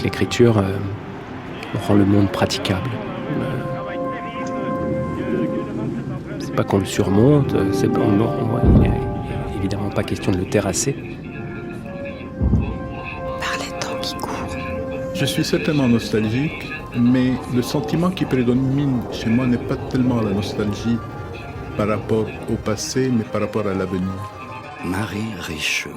l'écriture rend le monde praticable. C'est pas qu'on le surmonte, il n'est évidemment pas question de le terrasser. Par les temps qui courent. Je suis certainement nostalgique, mais le sentiment qui prédomine chez moi n'est pas tellement la nostalgie par rapport au passé, mais par rapport à l'avenir. Marie Richaud.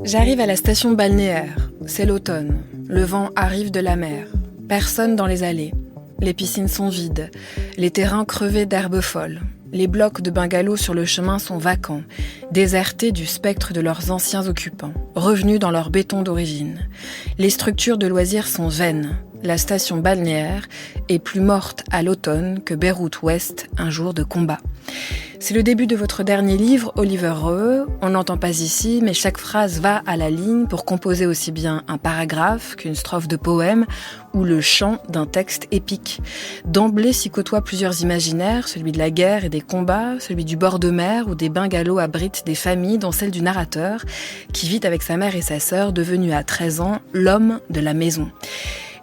J'arrive à la station balnéaire. C'est l'automne. Le vent arrive de la mer. Personne dans les allées. Les piscines sont vides. Les terrains crevés d'herbes folles. Les blocs de bungalows sur le chemin sont vacants, désertés du spectre de leurs anciens occupants, revenus dans leur béton d'origine. Les structures de loisirs sont vaines. La station balnéaire est plus morte à l'automne que Beyrouth Ouest, un jour de combat. C'est le début de votre dernier livre, Oliver Reue. On n'entend pas ici, mais chaque phrase va à la ligne pour composer aussi bien un paragraphe qu'une strophe de poème ou le chant d'un texte épique. D'emblée s'y côtoient plusieurs imaginaires, celui de la guerre et des combats, celui du bord de mer où des bungalows abritent des familles, dont celle du narrateur, qui vit avec sa mère et sa sœur, devenu à 13 ans l'homme de la maison.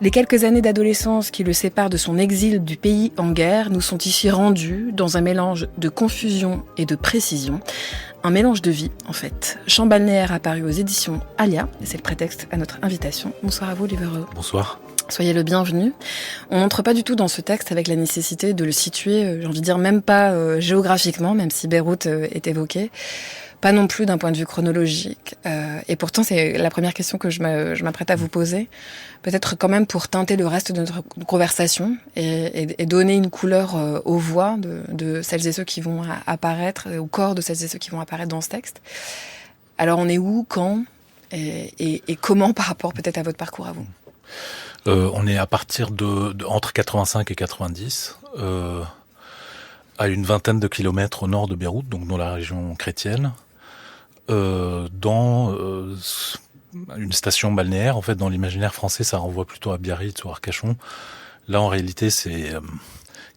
Les quelques années d'adolescence qui le séparent de son exil du pays en guerre nous sont ici rendus dans un mélange de confusion et de précision. Un mélange de vie, en fait. Chant balnéaire apparu aux éditions Alia, et c'est le prétexte à notre invitation. Bonsoir à vous, Oliver Reue. Bonsoir. Soyez le bienvenu. On n'entre pas du tout dans ce texte avec la nécessité de le situer, j'ai envie de dire même pas géographiquement, même si Beyrouth est évoquée. Pas non plus d'un point de vue chronologique. Et pourtant, c'est la première question que je m'apprête à vous poser. Peut-être quand même pour teinter le reste de notre conversation et donner une couleur aux voix de celles et ceux qui vont apparaître, au corps de celles et ceux qui vont apparaître dans ce texte. Alors, on est où, quand et comment par rapport peut-être à votre parcours à vous ? On est à partir de entre 85 et 90, à une vingtaine de kilomètres au nord de Beyrouth, donc dans la région chrétienne. Dans une station balnéaire, en fait, dans l'imaginaire français, ça renvoie plutôt à Biarritz ou Arcachon. Là, en réalité, c'est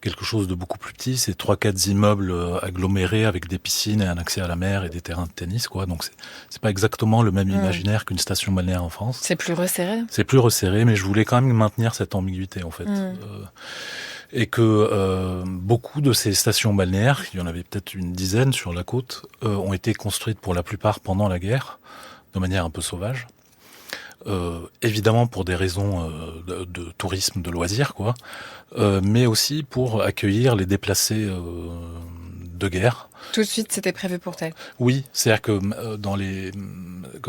quelque chose de beaucoup plus petit. C'est 3-4 immeubles agglomérés avec des piscines et un accès à la mer et des terrains de tennis, quoi. Donc, c'est pas exactement le même imaginaire qu'une station balnéaire en France. C'est plus resserré. C'est plus resserré, mais je voulais quand même maintenir cette ambiguïté, en fait. Et que beaucoup de ces stations balnéaires, il y en avait peut-être une dizaine sur la côte, ont été construites pour la plupart pendant la guerre, de manière un peu sauvage. Évidemment pour des raisons de tourisme, de loisirs, quoi, mais aussi pour accueillir les déplacés de guerre. Tout de suite, c'était prévu pour tel. Oui, c'est-à-dire que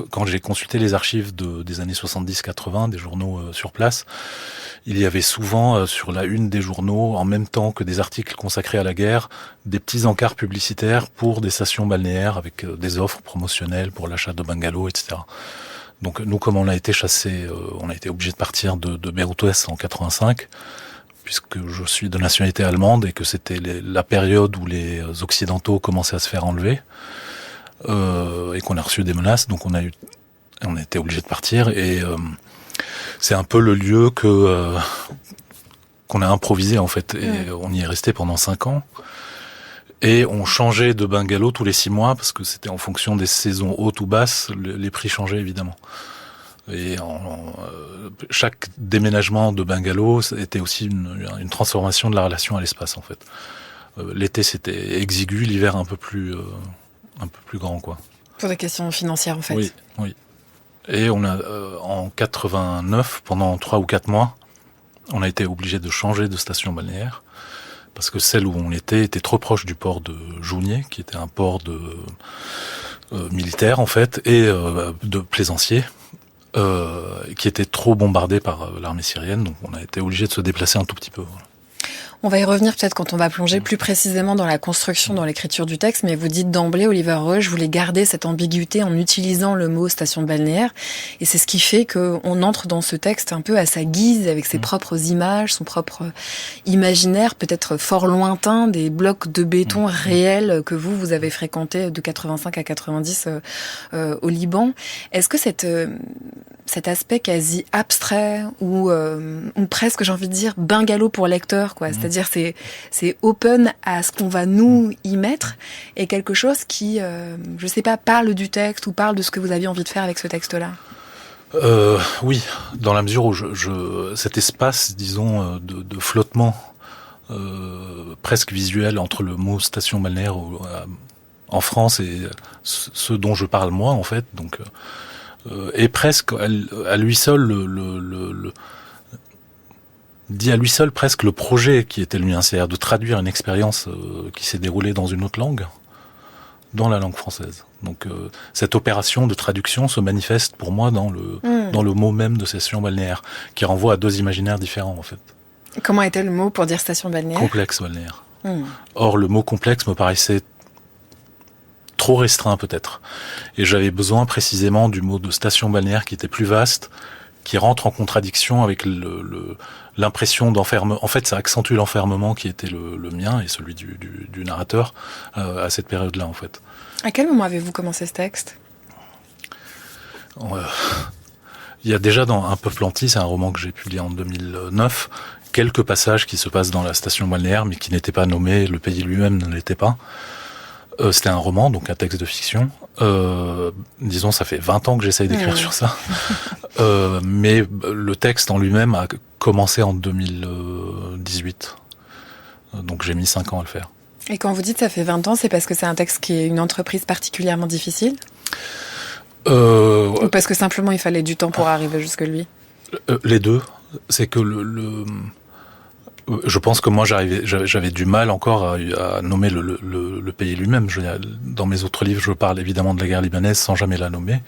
quand j'ai consulté les archives des années 70-80, des journaux sur place, il y avait souvent sur la une des journaux, en même temps que des articles consacrés à la guerre, des petits encarts publicitaires pour des stations balnéaires avec des offres promotionnelles pour l'achat de bungalows, etc. Donc nous, comme on a été chassés, on a été obligés de partir de Beyrouth Ouest en 85, puisque je suis de nationalité allemande et que c'était la période où les Occidentaux commençaient à se faire enlever, et qu'on a reçu des menaces, donc on a été obligés de partir, et c'est un peu le lieu qu'on a improvisé, en fait, et on y est resté pendant 5 ans. Et on changeait de bungalow tous les 6 mois, parce que c'était en fonction des saisons hautes ou basses, les prix changeaient évidemment. Et chaque déménagement de bungalow était aussi une transformation de la relation à l'espace, en fait. L'été c'était exigu, l'hiver un peu plus grand, quoi. Pour des questions financières, en fait. Oui. Et on a en 89, pendant 3 ou 4 mois, on a été obligé de changer de station balnéaire, parce que celle où on était trop proche du port de Jounieh, qui était un port militaire, en fait, et de plaisanciers, qui était trop bombardé par l'armée syrienne, donc on a été obligé de se déplacer un tout petit peu. Voilà. On va y revenir peut-être quand on va plonger plus précisément dans la construction, dans l'écriture du texte, mais vous dites d'emblée, Oliver Reue, je voulais garder cette ambiguïté en utilisant le mot station balnéaire, et c'est ce qui fait qu'on entre dans ce texte un peu à sa guise, avec ses propres images, son propre imaginaire, peut-être fort lointain, des blocs de béton réels que vous avez fréquentés de 85 à 90 au Liban. Est-ce que cet aspect quasi abstrait ou presque, j'ai envie de dire, bungalow pour lecteur, quoi. C'est-à-dire C'est-à-dire c'est open à ce qu'on va nous y mettre et quelque chose qui, je sais pas, parle du texte ou parle de ce que vous aviez envie de faire avec ce texte-là. Oui, dans la mesure où cet espace, disons, de flottement presque visuel entre le mot station balnéaire en France et ce dont je parle moi, en fait, donc est presque à lui seul dit à lui seul presque le projet qui était le mien, c'est-à-dire de traduire une expérience qui s'est déroulée dans une autre langue, dans la langue française. Donc cette opération de traduction se manifeste pour moi dans le mot même de station balnéaire, qui renvoie à deux imaginaires différents en fait. Comment était le mot pour dire station balnéaire ? Complexe balnéaire. Or le mot complexe me paraissait trop restreint peut-être. Et j'avais besoin précisément du mot de station balnéaire qui était plus vaste, qui rentre en contradiction avec l'impression d'enfermement. En fait, ça accentue l'enfermement qui était le mien et celui du narrateur à cette période-là, en fait. À quel moment avez-vous commencé ce texte ? Il y a déjà dans Un peuple anti, c'est un roman que j'ai publié en 2009, quelques passages qui se passent dans la station balnéaire, mais qui n'étaient pas nommés, le pays lui-même ne l'était pas. C'était un roman, donc un texte de fiction. Disons, ça fait 20 ans que j'essaye d'écrire sur ça. Mais le texte en lui-même a commencé en 2018. Donc j'ai mis 5 ans à le faire. Et quand vous dites ça fait 20 ans, c'est parce que c'est un texte qui est une entreprise particulièrement difficile ? Ou parce que simplement il fallait du temps pour arriver jusque lui ? Les deux. C'est que je pense que moi j'avais du mal encore à nommer le pays lui-même. Dans mes autres livres, je parle évidemment de la guerre libanaise sans jamais la nommer.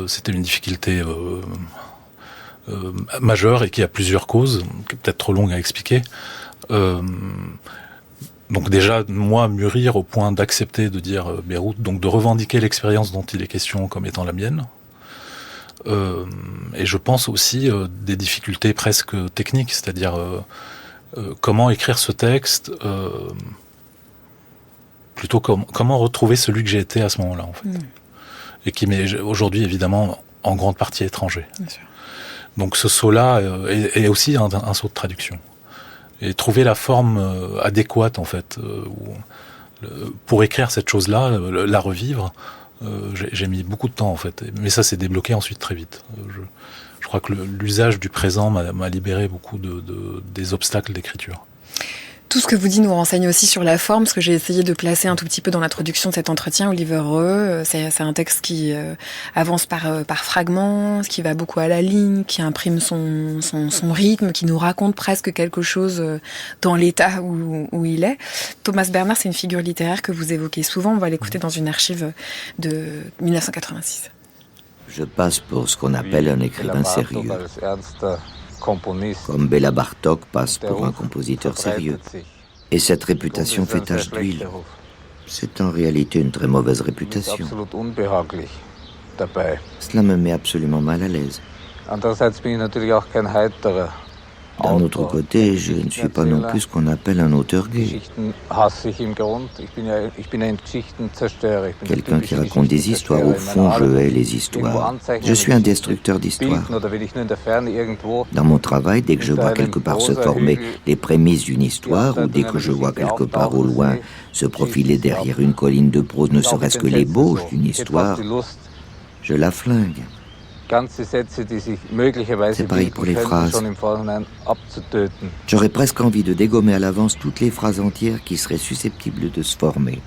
C'était une difficulté majeure et qui a plusieurs causes, peut-être trop longue à expliquer. Donc déjà, moi, mûrir au point d'accepter de dire Beyrouth, donc de revendiquer l'expérience dont il est question comme étant la mienne. Et je pense aussi des difficultés presque techniques, c'est-à-dire comment écrire ce texte, plutôt comment retrouver celui que j'ai été à ce moment-là, en fait. Et qui m'est aujourd'hui, évidemment, en grande partie étranger. Bien sûr. Donc ce saut-là est aussi un saut de traduction. Et trouver la forme adéquate, en fait, pour écrire cette chose-là, la revivre, j'ai mis beaucoup de temps, en fait. Mais ça s'est débloqué ensuite très vite. Je crois que l'usage du présent m'a libéré beaucoup des obstacles d'écriture. Tout ce que vous dites nous renseigne aussi sur la forme, parce que j'ai essayé de placer un tout petit peu dans l'introduction de cet entretien. Oliver Reue, c'est un texte qui avance par fragments, qui va beaucoup à la ligne, qui imprime son rythme, qui nous raconte presque quelque chose dans l'état où il est. Thomas Bernhard, c'est une figure littéraire que vous évoquez souvent. On va l'écouter dans une archive de 1986. Je passe pour ce qu'on appelle un écrivain sérieux. Comme Béla Bartók passe pour un compositeur sérieux. Et cette réputation fait tache d'huile. C'est en réalité une très mauvaise réputation. Cela me met absolument mal à l'aise. D'un autre côté, je ne suis pas non plus ce qu'on appelle un auteur gai. Quelqu'un qui raconte des histoires. Au fond, je hais les histoires. Je suis un destructeur d'histoires. Dans mon travail, dès que je vois quelque part se former les prémices d'une histoire, ou dès que je vois quelque part au loin se profiler derrière une colline de prose, ne serait-ce que l'ébauche d'une histoire, je la flingue. C'est pareil pour les phrases. J'aurais presque envie de dégommer à l'avance toutes les phrases entières qui seraient susceptibles de se former.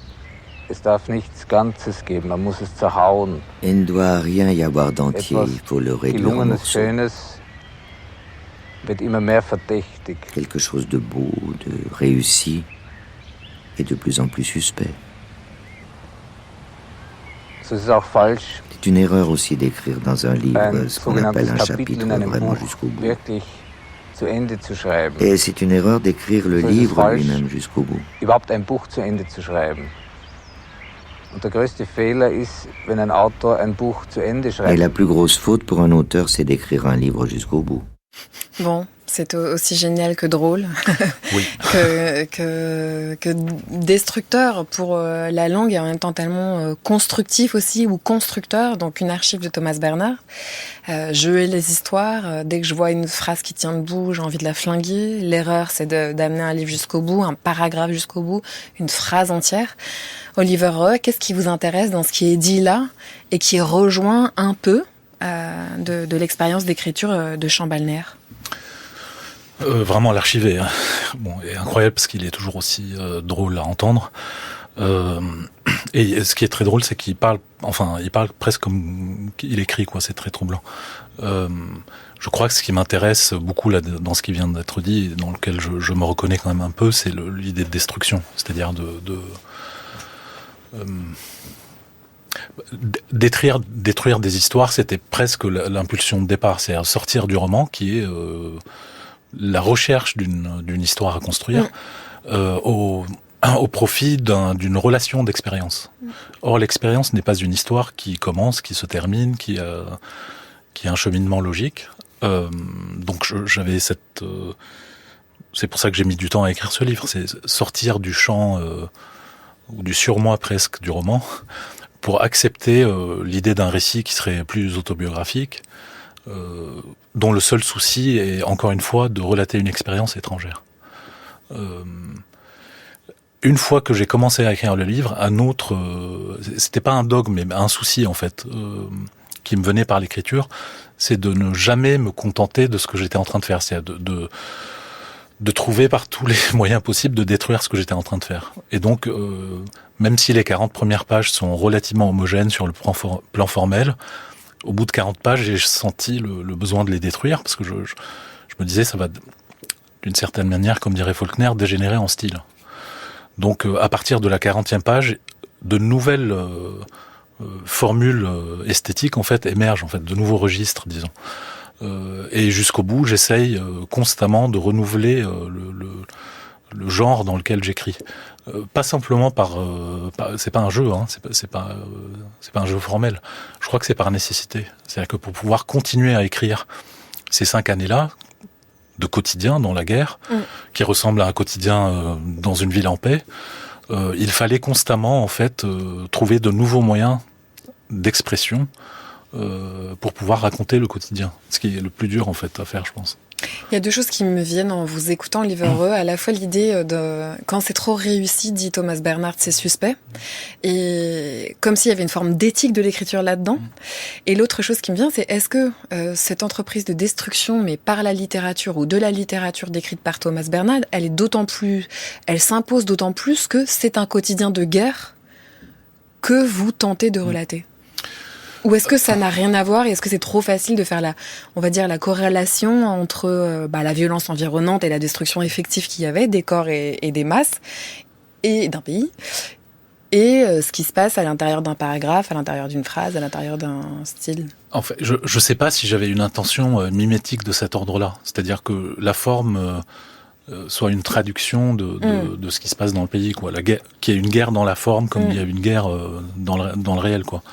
Il ne doit rien y avoir d'entier, il faut le réduire en morceaux. Quelque chose de beau, de réussi et de plus en plus suspect. C'est une erreur aussi d'écrire dans un livre ce qu'on appelle un chapitre vraiment jusqu'au bout. Et c'est une erreur d'écrire le livre lui-même jusqu'au bout. Et la plus grosse faute pour un auteur, c'est d'écrire un livre jusqu'au bout. Bon, c'est aussi génial que drôle, oui. que destructeur pour la langue et en même temps tellement constructif aussi, ou constructeur, donc une archive de Thomas Bernhard. Je hais les histoires, dès que je vois une phrase qui tient debout, j'ai envie de la flinguer. L'erreur, c'est d'amener un livre jusqu'au bout, un paragraphe jusqu'au bout, une phrase entière. Oliver Roe, qu'est-ce qui vous intéresse dans ce qui est dit là et qui rejoint un peu de l'expérience d'écriture de Champs balnéaires? Vraiment l'archivé, hein. Bon, est incroyable parce qu'il est toujours aussi drôle à entendre. Et ce qui est très drôle, c'est qu'il parle, il parle presque comme il écrit, quoi. C'est très troublant. Je crois que ce qui m'intéresse beaucoup là dans ce qui vient d'être dit, et dans lequel je me reconnais quand même un peu, c'est l'idée de destruction, c'est-à-dire détruire des histoires. C'était presque l'impulsion de départ, c'est-à-dire sortir du roman qui est la recherche d'une histoire à construire au profit d'une relation d'expérience. Or, l'expérience n'est pas une histoire qui commence, qui se termine, qui a un cheminement logique. Donc j'avais cette... c'est pour ça que j'ai mis du temps à écrire ce livre, c'est sortir du champ, ou du surmoi presque du roman, pour accepter l'idée d'un récit qui serait plus autobiographique, dont le seul souci est, encore une fois, de relater une expérience étrangère. Une fois que j'ai commencé à écrire le livre, un autre, c'était pas un dogme, mais un souci en fait, qui me venait par l'écriture, c'est de ne jamais me contenter de ce que j'étais en train de faire, c'est-à-dire de trouver par tous les moyens possibles de détruire ce que j'étais en train de faire. Et donc, même si les 40 premières pages sont relativement homogènes sur le plan formel, au bout de 40 pages, j'ai senti le besoin de les détruire, parce que je me disais, ça va, d'une certaine manière, comme dirait Faulkner, dégénérer en style. Donc, à partir de la 40e page, de nouvelles formules esthétiques, en fait, émergent, en fait, de nouveaux registres, disons. Et jusqu'au bout, j'essaye constamment de renouveler le genre dans lequel j'écris. Pas simplement c'est pas un jeu, hein, c'est pas un jeu formel. Je crois que c'est par nécessité. C'est-à-dire que pour pouvoir continuer à écrire ces 5 années-là, de quotidien dans la guerre, qui ressemble à un quotidien dans une ville en paix, il fallait constamment, en fait, trouver de nouveaux moyens d'expression pour pouvoir raconter le quotidien. Ce qui est le plus dur, en fait, à faire, je pense. Il y a deux choses qui me viennent en vous écoutant, Oliver Roe. À la fois l'idée de quand c'est trop réussi, dit Thomas Bernhard, c'est suspect. Et comme s'il y avait une forme d'éthique de l'écriture là-dedans. Et l'autre chose qui me vient, c'est est-ce que cette entreprise de destruction, mais par la littérature ou de la littérature décrite par Thomas Bernhard, elle s'impose d'autant plus que c'est un quotidien de guerre que vous tentez de relater? Ou est-ce que ça n'a rien à voir et est-ce que c'est trop facile de faire la corrélation entre la violence environnante et la destruction effective qu'il y avait des corps et des masses et d'un pays et ce qui se passe à l'intérieur d'un paragraphe, à l'intérieur d'une phrase, à l'intérieur d'un style? En fait, je sais pas si j'avais une intention mimétique de cet ordre-là. C'est-à-dire que la forme soit une traduction de ce qui se passe dans le pays, quoi. La guerre, qu'il y ait une guerre dans la forme comme il y a une guerre dans le réel, quoi.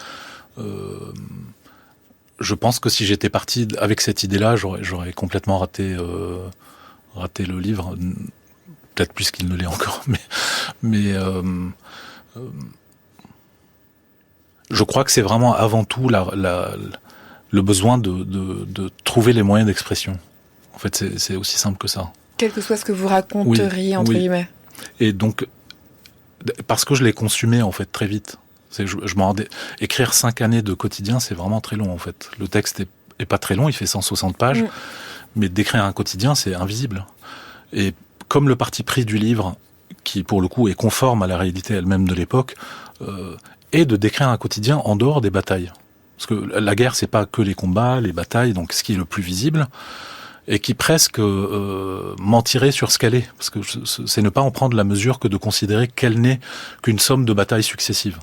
Je pense que si j'étais parti avec cette idée-là, j'aurais complètement raté le livre, peut-être plus qu'il ne l'est encore, mais je crois que c'est vraiment avant tout le besoin de trouver les moyens d'expression. En fait, c'est aussi simple que ça. Quel que soit ce que vous raconteriez, entre guillemets. Et donc, parce que je l'ai consumé, en fait, très vite. Je m'en rendais... Écrire 5 années de quotidien, c'est vraiment très long, en fait. Le texte est pas très long, il fait 160 pages, mais d'écrire un quotidien, c'est invisible. Et comme le parti pris du livre, qui pour le coup est conforme à la réalité elle-même de l'époque, est de décrire un quotidien en dehors des batailles. Parce que la guerre, c'est pas que les combats, les batailles, donc ce qui est le plus visible, et qui presque mentirait sur ce qu'elle est. Parce que c'est ne pas en prendre la mesure que de considérer qu'elle n'est qu'une somme de batailles successives.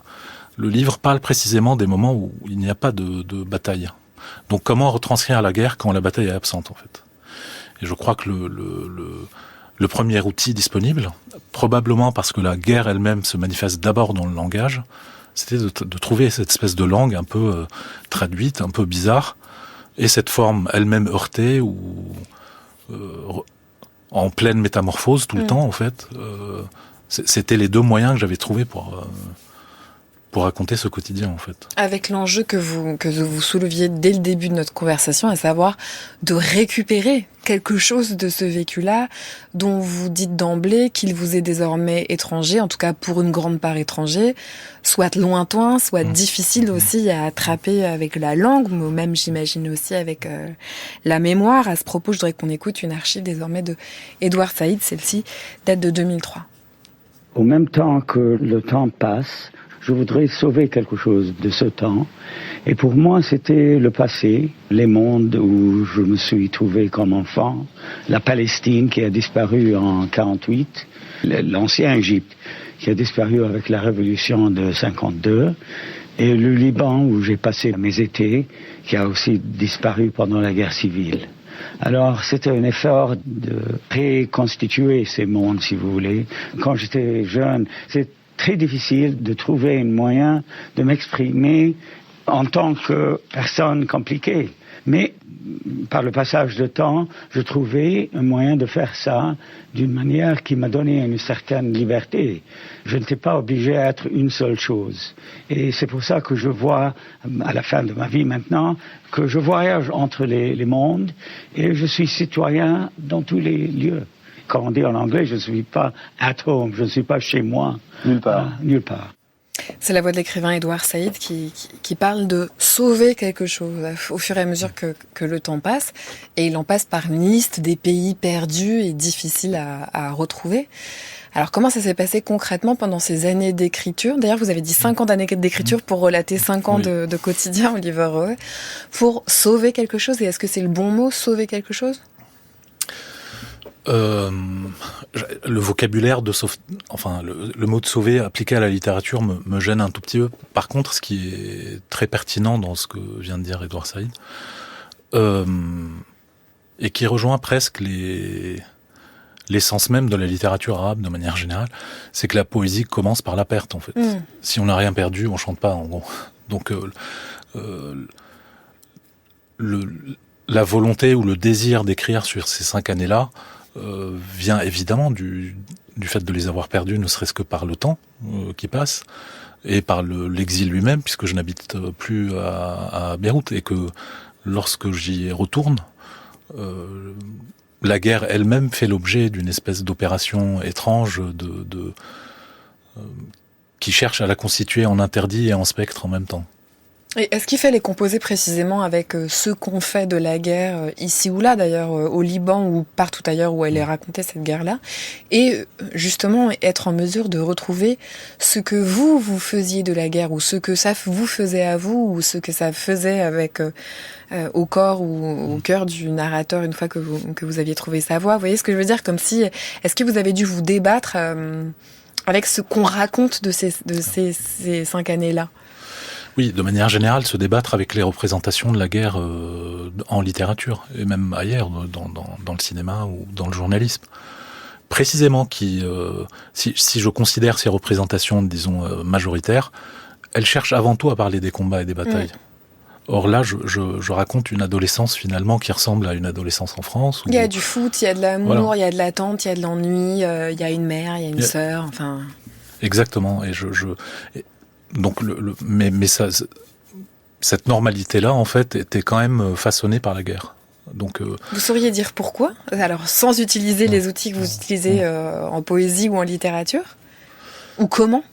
Le livre parle précisément des moments où il n'y a pas de bataille. Donc comment retranscrire la guerre quand la bataille est absente, en fait. Et je crois que le premier outil disponible, probablement parce que la guerre elle-même se manifeste d'abord dans le langage, c'était de trouver cette espèce de langue un peu traduite, un peu bizarre, et cette forme elle-même heurtée ou en pleine métamorphose tout le temps en fait. C'était les deux moyens que j'avais trouvés pour raconter ce quotidien en fait. Avec l'enjeu que vous souleviez dès le début de notre conversation, à savoir de récupérer quelque chose de ce vécu-là, dont vous dites d'emblée qu'il vous est désormais étranger, en tout cas pour une grande part étranger, soit lointain, soit difficile aussi à attraper avec la langue, mais même j'imagine aussi avec la mémoire. À ce propos, je voudrais qu'on écoute une archive désormais de Edouard Saïd, celle-ci date de 2003. Au même temps que le temps passe, je voudrais sauver quelque chose de ce temps. Et pour moi, c'était le passé, les mondes où je me suis trouvé comme enfant, la Palestine qui a disparu en 48, l'ancien Égypte qui a disparu avec la révolution de 52, et le Liban où j'ai passé mes étés, qui a aussi disparu pendant la guerre civile. Alors, c'était un effort de reconstituer ces mondes, si vous voulez. Quand j'étais jeune, c'est très difficile de trouver un moyen de m'exprimer en tant que personne compliquée. Mais par le passage de temps, je trouvais un moyen de faire ça d'une manière qui m'a donné une certaine liberté. Je n'étais pas obligé à être une seule chose. Et c'est pour ça que je vois, à la fin de ma vie maintenant, que je voyage entre les mondes et je suis citoyen dans tous les lieux. Comme on dit en anglais, je ne suis pas at home, je ne suis pas chez moi. Nulle part. Nulle part. C'est la voix de l'écrivain Edouard Saïd qui parle de sauver quelque chose au fur et à mesure que le temps passe. Et il en passe par une liste des pays perdus et difficiles à retrouver. Alors comment ça s'est passé concrètement pendant ces années d'écriture ? D'ailleurs, vous avez dit 5 ans d'années d'écriture pour relater 5 ans de quotidien, Oliver Rowe, pour sauver quelque chose. Et est-ce que c'est le bon mot, sauver quelque chose ? Le vocabulaire le mot de sauver appliqué à la littérature me gêne un tout petit peu. Par contre, ce qui est très pertinent dans ce que vient de dire Edouard Saïd, et qui rejoint presque l'essence même de la littérature arabe de manière générale, c'est que la poésie commence par la perte en fait. Si on n'a rien perdu, on chante pas en gros. Donc la volonté ou le désir d'écrire sur ces 5 années-là vient évidemment du fait de les avoir perdus, ne serait-ce que par le temps qui passe, et par l'exil lui-même, puisque je n'habite plus à Beyrouth, et que lorsque j'y retourne, la guerre elle-même fait l'objet d'une espèce d'opération étrange qui cherche à la constituer en interdit et en spectre en même temps. Et est-ce qu'il fallait composer précisément avec ce qu'on fait de la guerre, ici ou là d'ailleurs, au Liban ou partout ailleurs où elle est racontée cette guerre-là, et justement être en mesure de retrouver ce que vous faisiez de la guerre, ou ce que ça vous faisait à vous, ou ce que ça faisait avec au corps ou au cœur du narrateur une fois que vous aviez trouvé sa voix. Vous voyez ce que je veux dire ? Comme si, est-ce que vous avez dû vous débattre avec ce qu'on raconte de ces 5 années-là ? Oui, de manière générale, se débattre avec les représentations de la guerre en littérature, et même ailleurs, dans le cinéma ou dans le journalisme. Précisément, si je considère ces représentations, disons, majoritaires, elles cherchent avant tout à parler des combats et des batailles. Or là, je raconte une adolescence finalement qui ressemble à une adolescence en France. Il y a du foot, il y a de l'amour, il y a de l'attente, il y a de l'ennui, il y a une mère, il y a une sœur, enfin... Exactement, et donc, mais ça, cette normalité-là, en fait, était quand même façonnée par la guerre. Donc, vous sauriez dire pourquoi ? Alors, sans utiliser les outils que vous utilisez en poésie ou en littérature ? Ou comment ?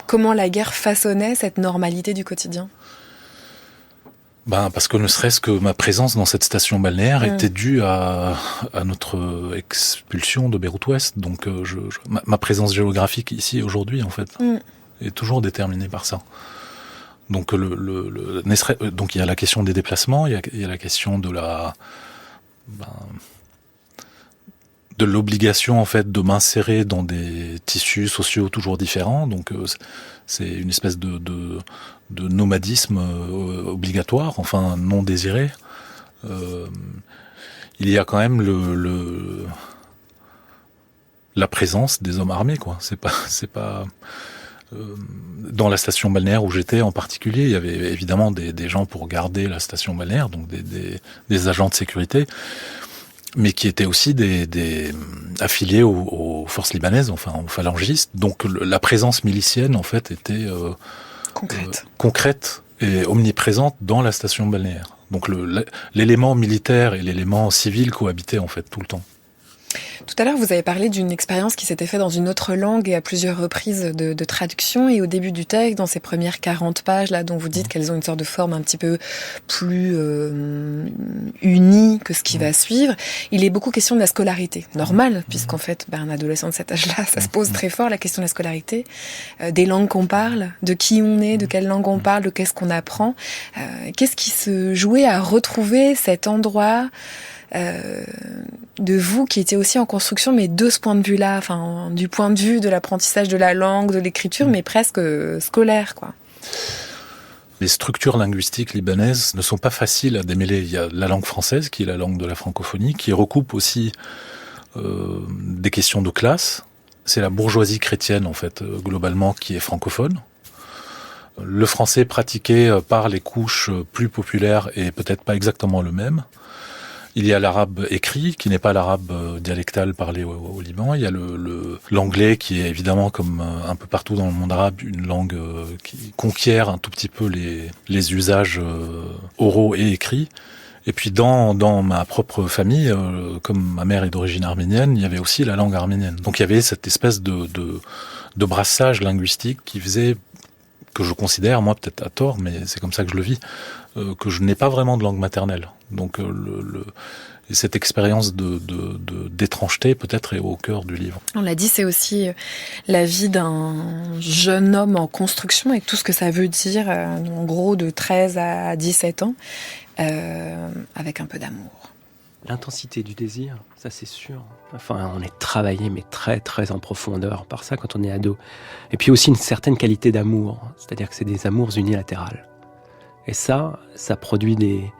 Comment la guerre façonnait cette normalité du quotidien ? Parce que ne serait-ce que ma présence dans cette station balnéaire était due à notre expulsion de Beyrouth-Ouest. Donc, ma présence géographique ici, aujourd'hui, en fait, est toujours déterminée par ça. Donc, donc il y a la question des déplacements, il y a la question de l'obligation en fait de m'insérer dans des tissus sociaux toujours différents. Donc c'est une espèce de nomadisme obligatoire, enfin non désiré. Il y a quand même la présence des hommes armés, quoi. C'est pas Dans la station balnéaire où j'étais en particulier, il y avait évidemment des gens pour garder la station balnéaire, donc des agents de sécurité, mais qui étaient aussi des affiliés aux forces libanaises, enfin aux phalangistes. Donc la présence milicienne en fait était concrète et omniprésente dans la station balnéaire. Donc l'élément militaire et l'élément civil cohabitaient en fait tout le temps. Tout à l'heure, vous avez parlé d'une expérience qui s'était faite dans une autre langue et à plusieurs reprises de traduction. Et au début du texte, dans ces premières 40 pages, là, dont vous dites qu'elles ont une sorte de forme un petit peu plus unie que ce qui va suivre, il est beaucoup question de la scolarité. Normal, puisqu'en fait, un adolescent de cet âge-là, ça se pose très fort, la question de la scolarité, des langues qu'on parle, de qui on est, de quelle langue on parle, de qu'est-ce qu'on apprend. Qu'est-ce qui se jouait à retrouver cet endroit de vous qui étiez aussi en construction, mais de ce point de vue-là, enfin, du point de vue de l'apprentissage de la langue, de l'écriture, mais presque scolaire, quoi. Les structures linguistiques libanaises ne sont pas faciles à démêler. Il y a la langue française, qui est la langue de la francophonie, qui recoupe aussi des questions de classe. C'est la bourgeoisie chrétienne, en fait, globalement, qui est francophone. Le français pratiqué par les couches plus populaires est peut-être pas exactement le même. Il y a l'arabe écrit, qui n'est pas l'arabe dialectal parlé au Liban. Il y a l'anglais, qui est évidemment, comme un peu partout dans le monde arabe, une langue qui conquiert un tout petit peu les usages oraux et écrits. Et puis dans ma propre famille, comme ma mère est d'origine arménienne, il y avait aussi la langue arménienne. Donc il y avait cette espèce de brassage linguistique qui faisait que je considère, moi peut-être à tort, mais c'est comme ça que je le vis, que je n'ai pas vraiment de langue maternelle. Donc et cette expérience d'étrangeté peut-être est au cœur du livre. On l'a dit, c'est aussi la vie d'un jeune homme en construction et tout ce que ça veut dire, en gros de 13 à 17 ans, avec un peu d'amour. L'intensité du désir, ça c'est sûr. Enfin, on est travaillé, mais très très en profondeur par ça quand on est ado. Et puis aussi une certaine qualité d'amour, c'est-à-dire que c'est des amours unilatérales. Et ça produit des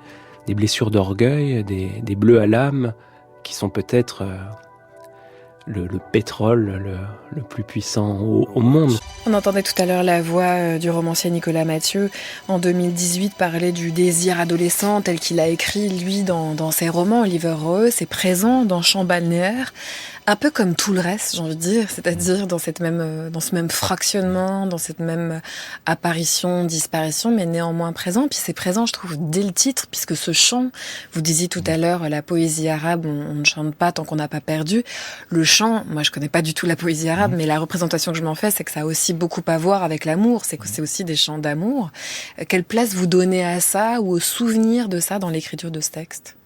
blessures d'orgueil, des bleus à l'âme, qui sont peut-être le pétrole le plus puissant au monde. On entendait tout à l'heure la voix du romancier Nicolas Mathieu en 2018 parler du désir adolescent tel qu'il a écrit lui dans ses romans. Oliver Roë, c'est présent dans Chants balnéaires, un peu comme tout le reste, j'ai envie de dire, c'est-à-dire dans ce même fractionnement, dans cette même apparition, disparition, mais néanmoins présent. Puis c'est présent, je trouve, dès le titre, puisque ce chant, vous disiez tout à l'heure, la poésie arabe, on ne chante pas tant qu'on n'a pas perdu. Le chant, moi je connais pas du tout la poésie arabe, mais la représentation que je m'en fais, c'est que ça a aussi beaucoup à voir avec l'amour, c'est que c'est aussi des chants d'amour. Quelle place vous donnez à ça ou au souvenir de ça dans l'écriture de ce texte ?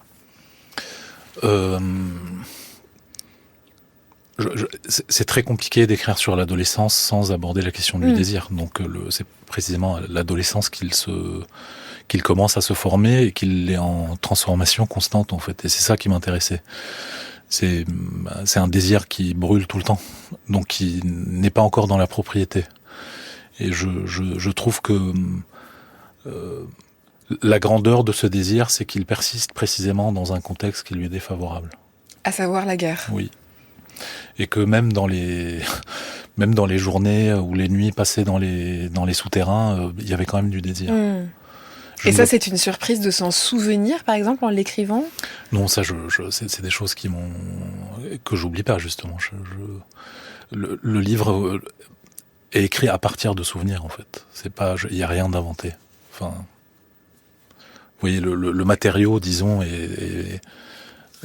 C'est très compliqué d'écrire sur l'adolescence sans aborder la question du désir. Donc c'est précisément à l'adolescence qu'il commence à se former et qu'il est en transformation constante en fait. Et c'est ça qui m'intéressait. C'est un désir qui brûle tout le temps, donc qui n'est pas encore dans la propriété. Et je trouve que la grandeur de ce désir, c'est qu'il persiste précisément dans un contexte qui lui est défavorable. À savoir la guerre. Oui. Et que même dans les journées ou les nuits passées dans les souterrains, il y avait quand même du désir. Et ça, c'est une surprise de s'en souvenir, par exemple, en l'écrivant ? Non, ça, c'est des choses que j'oublie pas, justement. Le livre est écrit à partir de souvenirs, en fait. Il y a rien d'inventé. Enfin, vous voyez, le matériau, disons, est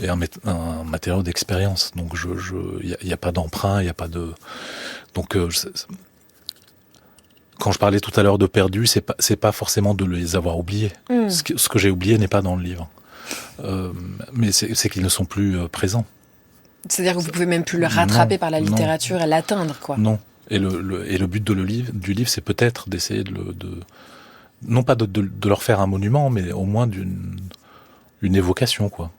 un matériau d'expérience. Donc, il y a pas d'emprunt, il y a pas de. Donc, quand je parlais tout à l'heure de perdu, c'est pas forcément de les avoir oubliés. Ce que j'ai oublié n'est pas dans le livre, mais c'est qu'ils ne sont plus présents. C'est-à-dire que vous pouvez même plus le rattraper par la littérature et l'atteindre, quoi. Non. Et le but du livre, c'est peut-être d'essayer non pas de leur faire un monument, mais au moins une évocation, quoi.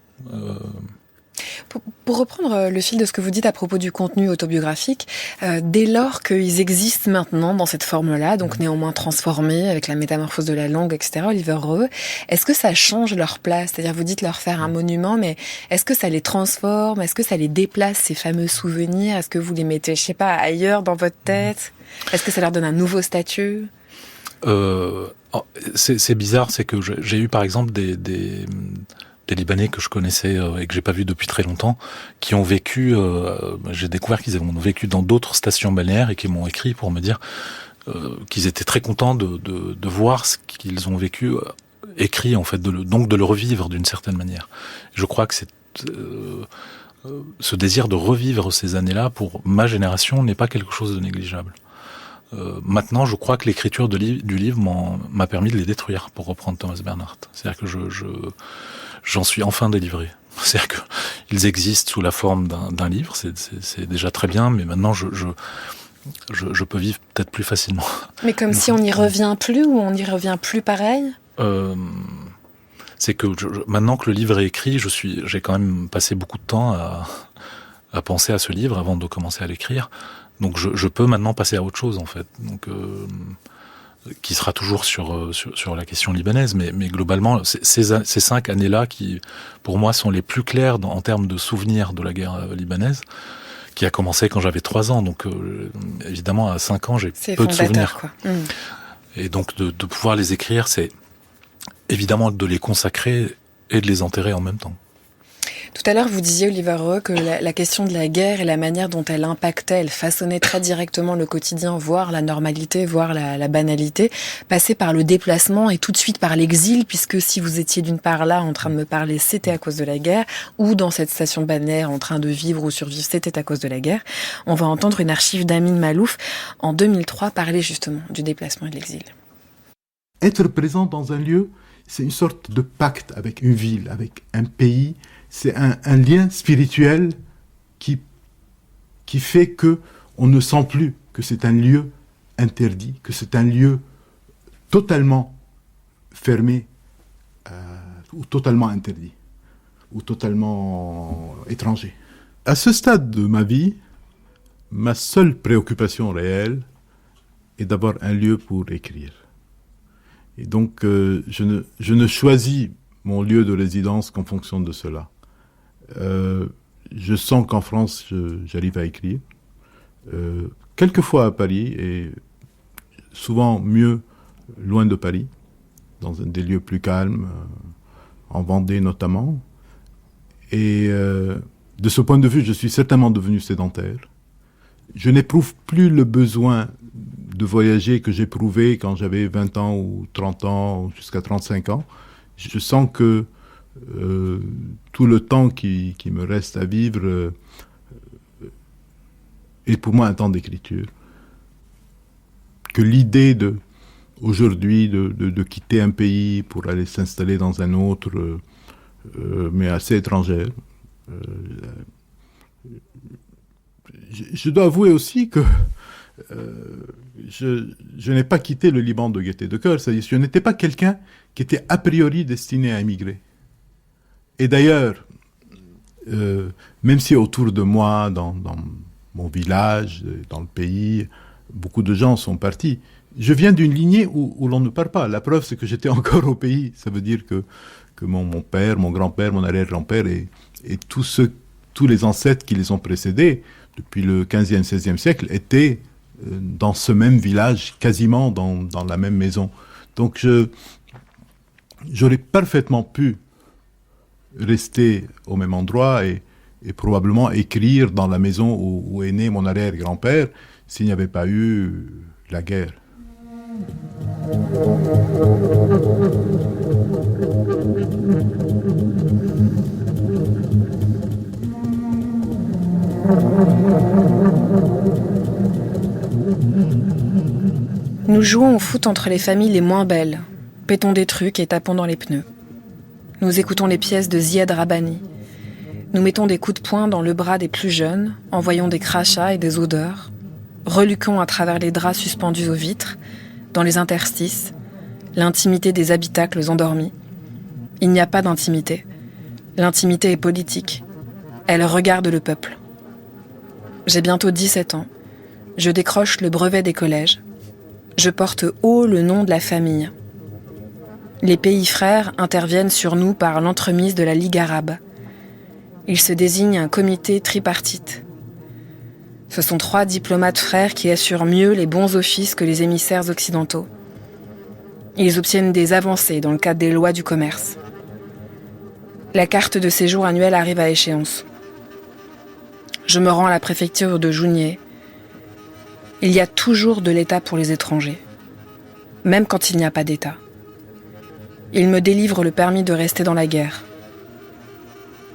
Pour reprendre le fil de ce que vous dites à propos du contenu autobiographique, dès lors qu'ils existent maintenant dans cette forme-là, donc néanmoins transformés avec la métamorphose de la langue, etc., Oliver Rowe, est-ce que ça change leur place ? C'est-à-dire, vous dites leur faire un monument, mais est-ce que ça les transforme ? Est-ce que ça les déplace, ces fameux souvenirs ? Est-ce que vous les mettez, je sais pas, ailleurs dans votre tête ? Est-ce que ça leur donne un nouveau statut ? C'est bizarre, c'est que j'ai eu par exemple des Libanais que je connaissais et que j'ai pas vu depuis très longtemps, qui ont vécu, j'ai découvert qu'ils ont vécu dans d'autres stations balnéaires et qui m'ont écrit pour me dire qu'ils étaient très contents de voir ce qu'ils ont vécu écrit en fait, donc de le revivre d'une certaine manière. Je crois que c'est ce désir de revivre ces années-là pour ma génération n'est pas quelque chose de négligeable. Maintenant, je crois que l'écriture du livre m'a permis de les détruire, pour reprendre Thomas Bernhardt. C'est-à-dire que j'en suis enfin délivré. C'est-à-dire qu'ils existent sous la forme d'un livre, c'est déjà très bien, mais maintenant je peux vivre peut-être plus facilement. Mais comme si on n'y revient plus, ou on n'y revient plus pareil ? C'est que maintenant que le livre est écrit, j'ai quand même passé beaucoup de temps à penser à ce livre avant de commencer à l'écrire. Donc je peux maintenant passer à autre chose en fait. Donc qui sera toujours sur la question libanaise, mais globalement ces 5 années-là qui pour moi sont les plus claires en termes de souvenirs de la guerre libanaise, qui a commencé quand j'avais 3 ans. Donc évidemment à 5 ans j'ai peu de souvenirs. Quoi. Et donc de pouvoir les écrire, c'est évidemment de les consacrer et de les enterrer en même temps. Tout à l'heure, vous disiez, Oliver Rowe, que la question de la guerre et la manière dont elle impactait, elle façonnait très directement le quotidien, voire la normalité, voire la banalité, passait par le déplacement et tout de suite par l'exil, puisque si vous étiez d'une part là en train de me parler, c'était à cause de la guerre, ou dans cette station balnéaire en train de vivre ou survivre, c'était à cause de la guerre. On va entendre une archive d'Amin Malouf en 2003 parler justement du déplacement et de l'exil. Être présent dans un lieu, c'est une sorte de pacte avec une ville, avec un pays. C'est un lien spirituel qui fait que on ne sent plus que c'est un lieu interdit, que c'est un lieu totalement fermé ou totalement interdit ou totalement étranger. À ce stade de ma vie, ma seule préoccupation réelle est d'avoir un lieu pour écrire. Et donc je ne choisis mon lieu de résidence qu'en fonction de cela. Je sens qu'en France, j'arrive à écrire. Quelquefois à Paris, et souvent mieux loin de Paris, dans des lieux plus calmes, en Vendée notamment. Et de ce point de vue, je suis certainement devenu sédentaire. Je n'éprouve plus le besoin de voyager que j'éprouvais quand j'avais 20 ans ou 30 ans, jusqu'à 35 ans. Je sens que tout le temps qui me reste à vivre est pour moi un temps d'écriture. Que l'idée aujourd'hui de quitter un pays pour aller s'installer dans un autre, mais assez étrangère. Je dois avouer aussi que je n'ai pas quitté le Liban de gaieté de cœur, c'est-à-dire je n'étais pas quelqu'un qui était a priori destiné à émigrer. Et d'ailleurs, même si autour de moi, dans mon village, dans le pays, beaucoup de gens sont partis, je viens d'une lignée où l'on ne part pas. La preuve, c'est que j'étais encore au pays. Ça veut dire que mon père, mon grand-père, mon arrière-grand-père et tous les ancêtres qui les ont précédés, depuis le 15e, 16e siècle, étaient dans ce même village, quasiment dans la même maison. Donc j'aurais parfaitement pu rester au même endroit et probablement écrire dans la maison où est né mon arrière-grand-père s'il n'y avait pas eu la guerre. Nous jouons au foot entre les familles les moins belles, pétons des trucs et tapons dans les pneus. Nous écoutons les pièces de Ziad Rabbani. Nous mettons des coups de poing dans le bras des plus jeunes, envoyons des crachats et des odeurs, reluquons à travers les draps suspendus aux vitres, dans les interstices, l'intimité des habitacles endormis. Il n'y a pas d'intimité. L'intimité est politique. Elle regarde le peuple. J'ai bientôt 17 ans. Je décroche le brevet des collèges. Je porte haut le nom de la famille. Les pays frères interviennent sur nous par l'entremise de la Ligue arabe. Ils se désignent un comité tripartite. Ce sont 3 diplomates frères qui assurent mieux les bons offices que les émissaires occidentaux. Ils obtiennent des avancées dans le cadre des lois du commerce. La carte de séjour annuelle arrive à échéance. Je me rends à la préfecture de Jounieh. Il y a toujours de l'État pour les étrangers, même quand il n'y a pas d'État. Ils me délivrent le permis de rester dans la guerre.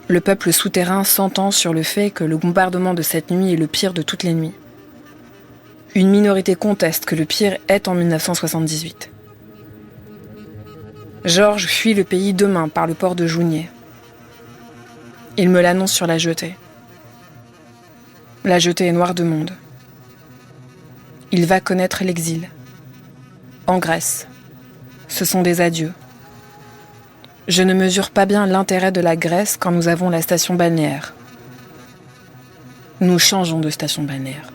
Le peuple souterrain s'entend sur le fait que le bombardement de cette nuit est le pire de toutes les nuits. Une minorité conteste que le pire est en 1978. Georges fuit le pays demain par le port de Jounieh. Il me l'annonce sur la jetée. La jetée est noire de monde. Il va connaître l'exil. En Grèce. Ce sont des adieux. Je ne mesure pas bien l'intérêt de la Grèce quand nous avons la station balnéaire. Nous changeons de station balnéaire.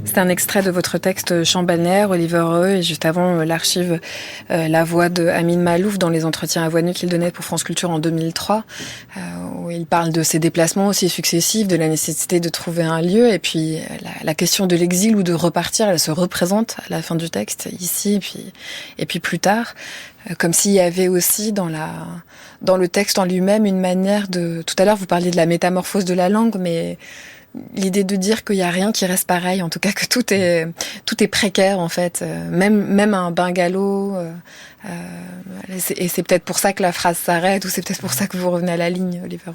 C'est un extrait de votre texte Champ balnéaire, Oliver Reux, et juste avant l'archive La voix de Amin Malouf dans les entretiens à voix nue qu'il donnait pour France Culture en 2003, où il parle de ses déplacements aussi successifs, de la nécessité de trouver un lieu, et puis la question de l'exil ou de repartir, elle se représente à la fin du texte, ici et puis plus tard, comme s'il y avait aussi dans le texte en lui-même une manière de... Tout à l'heure, vous parliez de la métamorphose de la langue, mais... L'idée de dire qu'il y a rien qui reste pareil, en tout cas que tout est précaire en fait, même un bungalow. Et c'est peut-être pour ça que la phrase s'arrête, ou c'est peut-être pour ça que vous revenez à la ligne, Oliver.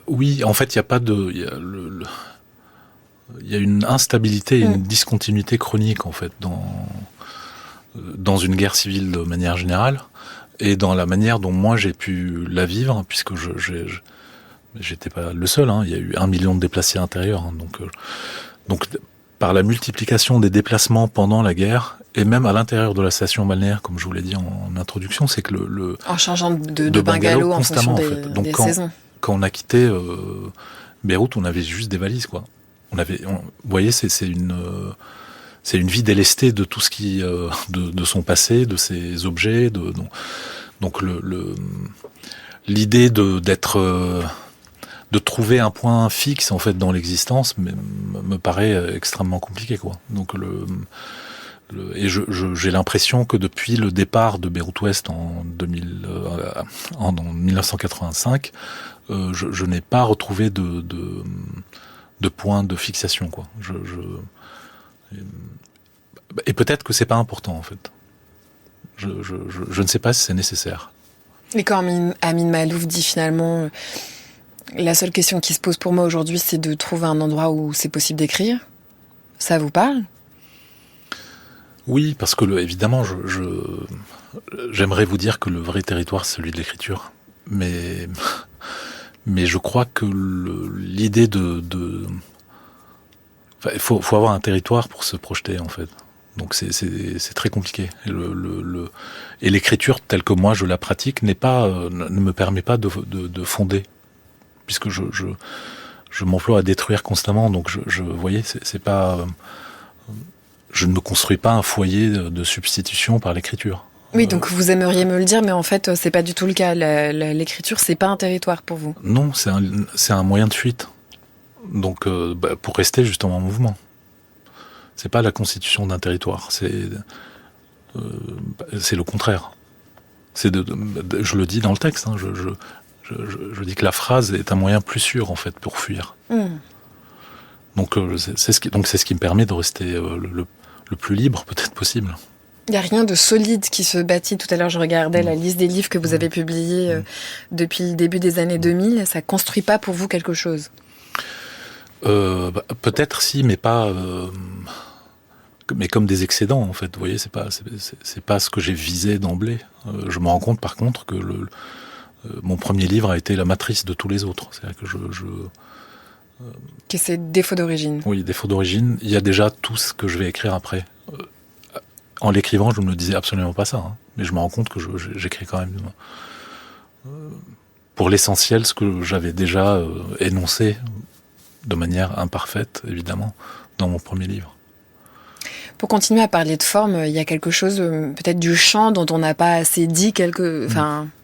Oui, en fait, il y a pas de, il y a une instabilité, une discontinuité chronique en fait dans une guerre civile de manière générale et dans la manière dont moi j'ai pu la vivre, puisque j'étais pas le seul, hein. Il y a eu 1 million de déplacés intérieurs, hein. Donc par la multiplication des déplacements pendant la guerre et même à l'intérieur de la station balnéaire, comme je vous l'ai dit en introduction, c'est que en changeant de bungalow en fonction des saisons. Quand on a quitté Beyrouth, on avait juste des valises, quoi. Vous voyez, c'est une vie délestée de tout ce qui de son passé, de ses objets, donc l'idée de trouver un point fixe en fait dans l'existence me paraît extrêmement compliqué, quoi. Donc et j'ai l'impression que depuis le départ de Beyrouth Ouest en 1985, je n'ai pas retrouvé de point de fixation, quoi. Et peut-être que c'est pas important en fait. Je ne sais pas si c'est nécessaire. Et quand Amin Malouf dit finalement, la seule question qui se pose pour moi aujourd'hui, c'est de trouver un endroit où c'est possible d'écrire. Ça vous parle ? Oui, parce que évidemment, j'aimerais vous dire que le vrai territoire, c'est celui de l'écriture. Mais je crois que l'idée enfin, il faut avoir un territoire pour se projeter, en fait. Donc c'est très compliqué. Et l'écriture telle que moi je la pratique ne me permet pas de fonder, puisque je m'emploie à détruire constamment. Donc vous voyez, c'est pas, je ne me construis pas un foyer de substitution par l'écriture. Oui, donc vous aimeriez me le dire, mais en fait c'est pas du tout le cas. L'écriture, c'est pas un territoire pour vous. Non, c'est un moyen de fuite. Donc pour rester justement en mouvement. C'est pas la constitution d'un territoire, c'est le contraire. Je le dis dans le texte, hein, je dis que la phrase est un moyen plus sûr en fait pour fuir. Donc c'est ce qui me permet de rester le plus libre peut-être possible. Il n'y a rien de solide qui se bâtit. Tout à l'heure, je regardais la liste des livres que vous avez publiés depuis le début des années 2000. Ça ne construit pas pour vous quelque chose? Peut-être si, mais pas... mais comme des excédents, en fait. Vous voyez, c'est pas ce que j'ai visé d'emblée. Je me rends compte, par contre, que mon premier livre a été la matrice de tous les autres. C'est-à-dire que Que c'est défaut d'origine. Oui, défaut d'origine. Il y a déjà tout ce que je vais écrire après. En l'écrivant, je ne me disais absolument pas ça. Mais je me rends compte que j'écris quand même pour l'essentiel ce que j'avais déjà énoncé de manière imparfaite, évidemment, dans mon premier livre. Pour continuer à parler de forme, il y a quelque chose peut-être du chant dont on n'a pas assez dit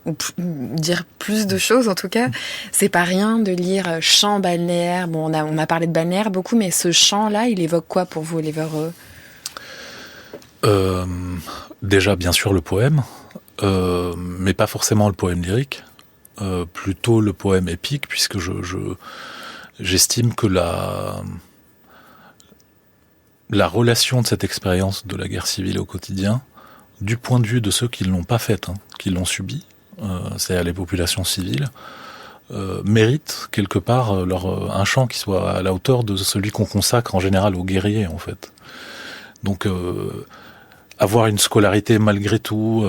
ou dire plus de choses en tout cas. C'est pas rien de lire chant balnéaire. Bon, on a parlé de balnéaire beaucoup, mais ce chant-là, il évoque quoi pour vous, Oliver Rowe? Déjà, bien sûr, le poème, mais pas forcément le poème lyrique, plutôt le poème épique, puisque j'estime que la relation de cette expérience de la guerre civile au quotidien, du point de vue de ceux qui ne l'ont pas faite, qui l'ont subie, c'est-à-dire les populations civiles, mérite quelque part un chant qui soit à la hauteur de celui qu'on consacre en général aux guerriers, en fait. Donc, avoir une scolarité malgré tout,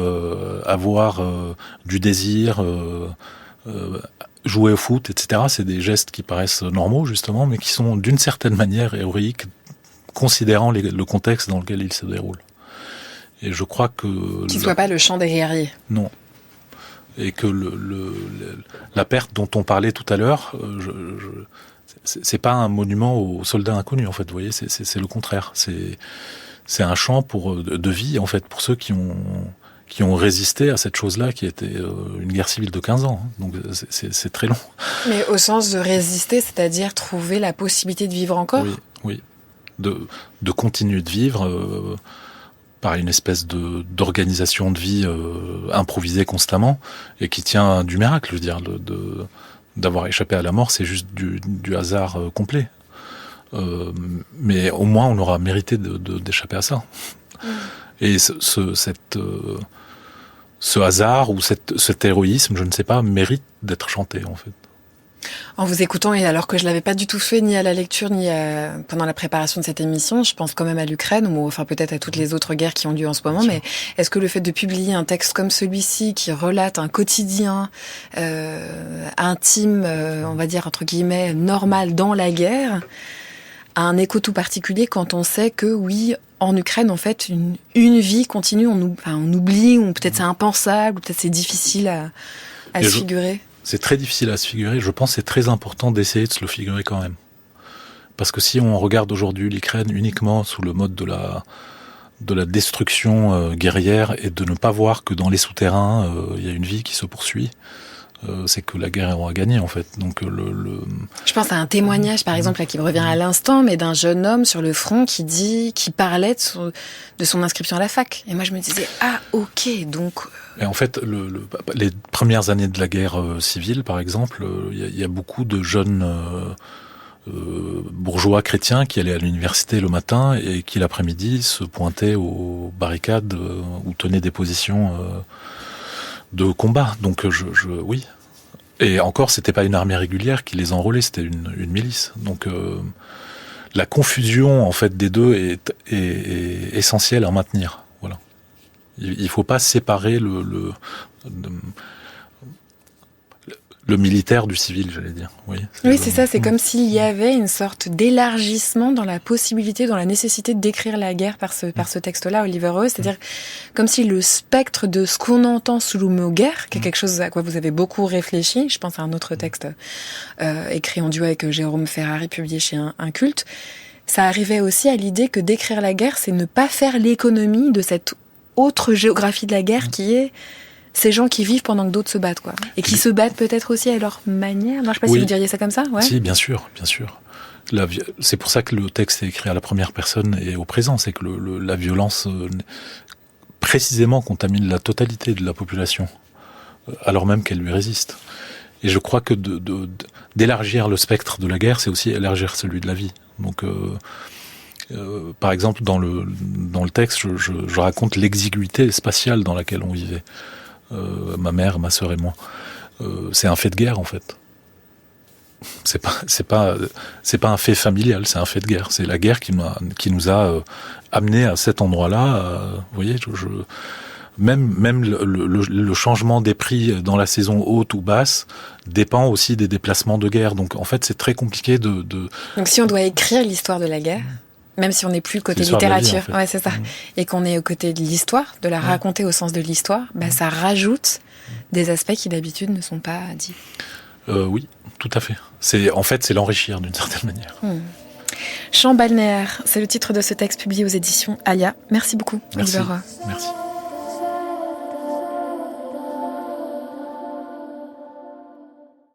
avoir du désir, jouer au foot, etc., c'est des gestes qui paraissent normaux, justement, mais qui sont d'une certaine manière héroïques, considérant le contexte dans lequel ils se déroulent. Et je crois que... Qui ne soit pas le chant des guerriers. Non. Et que la perte dont on parlait tout à l'heure, c'est pas un monument aux soldats inconnus, en fait, vous voyez, c'est le contraire. C'est un chant de vie, en fait, pour ceux qui ont résisté à cette chose-là qui était une guerre civile de 15 ans. Donc c'est très long. Mais au sens de résister, c'est-à-dire trouver la possibilité de vivre encore ? Oui. De continuer de vivre par une espèce d'organisation de vie improvisée constamment et qui tient du miracle, je veux dire, d'avoir échappé à la mort, c'est juste du hasard complet. Mais au moins on aura mérité d'échapper à ça. Et ce hasard ou cet héroïsme, je ne sais pas, mérite d'être chanté, en fait. En vous écoutant, et alors que je l'avais pas du tout fait ni à la lecture ni pendant la préparation de cette émission, je pense quand même à l'Ukraine, ou enfin peut-être à toutes les autres guerres qui ont lieu en ce moment, mais est-ce que le fait de publier un texte comme celui-ci qui relate un quotidien intime, on va dire entre guillemets normal dans la guerre, a un écho tout particulier quand on sait que oui, en Ukraine, en fait, une vie continue, on oublie, ou peut-être c'est impensable, ou peut-être c'est difficile à se figurer. C'est très difficile à se figurer. Je pense que c'est très important d'essayer de se le figurer quand même. Parce que si on regarde aujourd'hui l'Ukraine uniquement sous le mode de la destruction guerrière et de ne pas voir que dans les souterrains, il y a une vie qui se poursuit, c'est que la guerre aura gagné, en fait. Donc Je pense à un témoignage, par exemple, là, qui me revient à l'instant, mais d'un jeune homme sur le front qui parlait de son inscription à la fac. Et moi, je me disais, ok, donc... Et en fait, les premières années de la guerre civile, par exemple, il y a beaucoup de jeunes bourgeois chrétiens qui allaient à l'université le matin et qui, l'après-midi, se pointaient aux barricades ou tenaient des positions de combat. Donc, oui. Et encore, c'était pas une armée régulière qui les enrôlait, c'était une milice. Donc, la confusion, en fait, des deux est essentielle à maintenir. Voilà. Il faut pas séparer le militaire du civil, j'allais dire. Oui, c'est ça. C'est comme s'il y avait une sorte d'élargissement dans la possibilité, dans la nécessité de décrire la guerre par ce texte-là, Oliver Rowe. C'est-à-dire comme si le spectre de ce qu'on entend sous le mot guerre, qui est quelque chose à quoi vous avez beaucoup réfléchi, je pense à un autre texte écrit en duo avec Jérôme Ferrari, publié chez un culte, ça arrivait aussi à l'idée que décrire la guerre, c'est ne pas faire l'économie de cette autre géographie de la guerre qui est ces gens qui vivent pendant que d'autres se battent, quoi. Et qui se battent peut-être aussi à leur manière. Non, je sais pas si vous diriez ça comme ça, ouais. Si, bien sûr. C'est pour ça que le texte est écrit à la première personne et au présent. C'est que la violence, précisément, contamine la totalité de la population, alors même qu'elle lui résiste. Et je crois que d'élargir le spectre de la guerre, c'est aussi élargir celui de la vie. Donc, Par exemple, dans le texte, je raconte l'exiguïté spatiale dans laquelle on vivait. Ma mère, ma sœur et moi. C'est un fait de guerre, en fait. C'est pas un fait familial, c'est un fait de guerre. C'est la guerre qui nous a amenés à cet endroit-là. Vous voyez, même le changement des prix dans la saison haute ou basse dépend aussi des déplacements de guerre. Donc en fait, c'est très compliqué de... Donc si on doit écrire l'histoire de la guerre, même si on n'est plus côté littérature, vie, en fait. Ouais, c'est ça, et qu'on est au côté de l'histoire, de la raconter au sens de l'histoire, ça rajoute des aspects qui d'habitude ne sont pas dits. Oui, tout à fait. C'est l'enrichir d'une certaine manière. Champs balnéaires, c'est le titre de ce texte publié aux éditions Aya. Merci beaucoup, Merci. Oliver Roy. Merci.